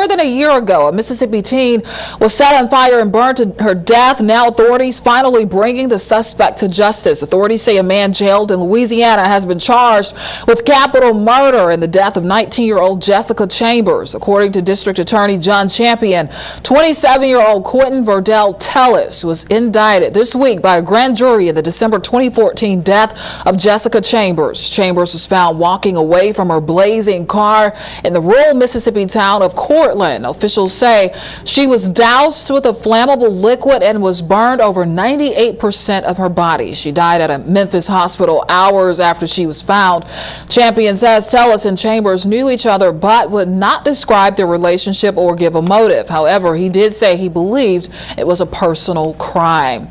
than a year ago, a Mississippi teen was set on fire and burned to her death. Now authorities finally bringing the suspect to justice. Authorities say a man jailed in Louisiana has been charged with capital murder in the death of 19-year-old Jessica Chambers. According to District Attorney John Champion, 27-year-old Quentin Verdell Tellis was indicted this week by a grand jury in the December 2014 death of Jessica Chambers. Chambers was found walking away from her blazing car in the rural Mississippi town of Cortland. Officials say she was doused with a flammable liquid and was burned over 98% of her body. She died at a Memphis hospital hours after she was found. Champion says Tellis and Chambers knew each other but would not describe their relationship or give a motive. However, he did say he believed it was a personal crime.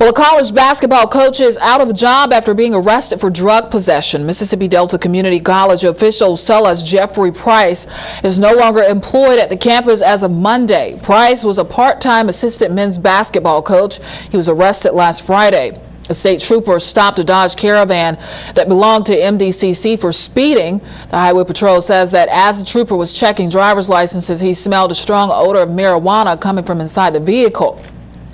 Well, a college basketball coach is out of a job after being arrested for drug possession. Mississippi Delta Community College officials tell us Jeffrey Price is no longer employed at the campus as of Monday. Price was a part-time assistant men's basketball coach. He was arrested last Friday. A state trooper stopped a Dodge Caravan that belonged to MDCC for speeding. The Highway Patrol says that as the trooper was checking driver's licenses, he smelled a strong odor of marijuana coming from inside the vehicle.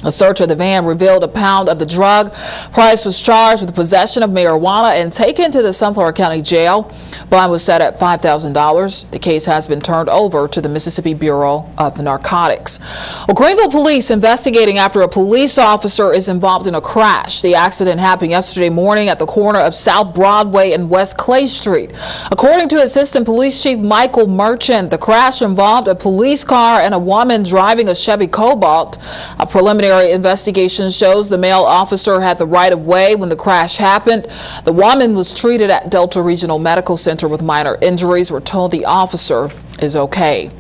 A search of the van revealed a pound of the drug. Price was charged with possession of marijuana and taken to the Sunflower County Jail. Bond was set at $5,000. The case has been turned over to the Mississippi Bureau of Narcotics. Well, Greenville police investigating after a police officer is involved in a crash. The accident happened yesterday morning at the corner of South Broadway and West Clay Street. According to Assistant Police Chief Michael Merchant, the crash involved a police car and a woman driving a Chevy Cobalt. A preliminary investigation shows the male officer had the right of way when the crash happened. The woman was treated at Delta Regional Medical Center with minor injuries. We're told the officer is okay.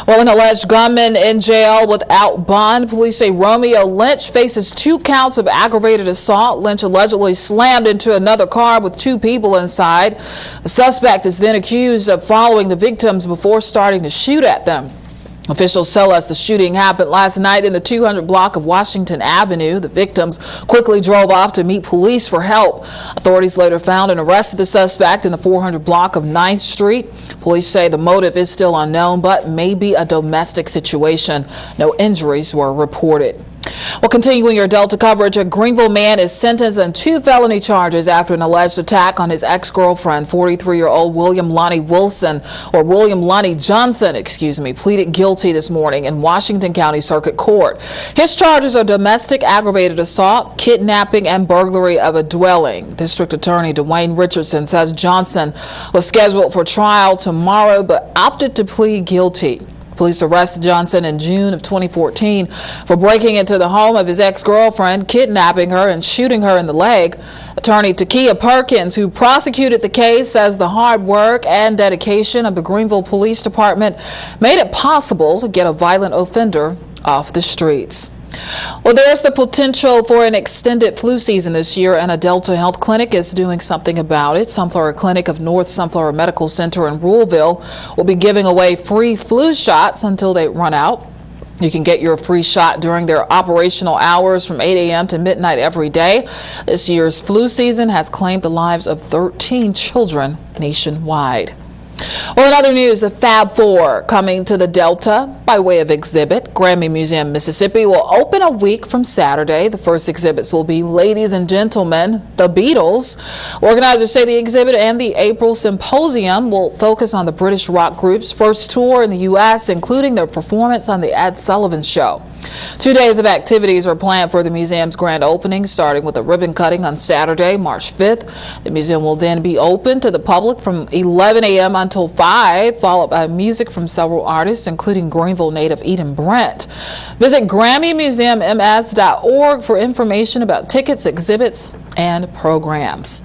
Well, an alleged gunman in jail without bond. Police say Romeo Lynch faces 2 counts of aggravated assault. Lynch allegedly slammed into another car with 2 people inside. The suspect is then accused of following the victims before starting to shoot at them. Officials tell us the shooting happened last night in the 200 block of Washington Avenue. The victims quickly drove off to meet police for help. Authorities later found and arrested the suspect in the 400 block of 9th Street. Police say the motive is still unknown, but may be a domestic situation. No injuries were reported. Well, continuing your Delta coverage, a Greenville man is sentenced on 2 felony charges after an alleged attack on his ex-girlfriend. 43-year-old William Lonnie Johnson, pleaded guilty this morning in Washington County Circuit Court. His charges are domestic aggravated assault, kidnapping, and burglary of a dwelling. District Attorney Dwayne Richardson says Johnson was scheduled for trial tomorrow but opted to plead guilty. Police arrested Johnson in June of 2014 for breaking into the home of his ex-girlfriend, kidnapping her and shooting her in the leg. Attorney Takia Perkins, who prosecuted the case, says the hard work and dedication of the Greenville Police Department made it possible to get a violent offender off the streets. Well, there's the potential for an extended flu season this year, and a Delta Health Clinic is doing something about it. Sunflower Clinic of North Sunflower Medical Center in Ruleville will be giving away free flu shots until they run out. You can get your free shot during their operational hours from 8 a.m. to midnight every day. This year's flu season has claimed the lives of 13 children nationwide. Well, in other news, the Fab Four coming to the Delta by way of exhibit. Grammy Museum, Mississippi will open a week from Saturday. The first exhibits will be Ladies and Gentlemen, the Beatles. Organizers say the exhibit and the April Symposium will focus on the British rock group's first tour in the U.S., including their performance on the Ed Sullivan Show. 2 days of activities are planned for the museum's grand opening, starting with a ribbon cutting on Saturday, March 5th. The museum will then be open to the public from 11 a.m. until 5, followed by music from several artists, including Greenville native Eden Brent. Visit GrammyMuseumMS.org for information about tickets, exhibits, and programs.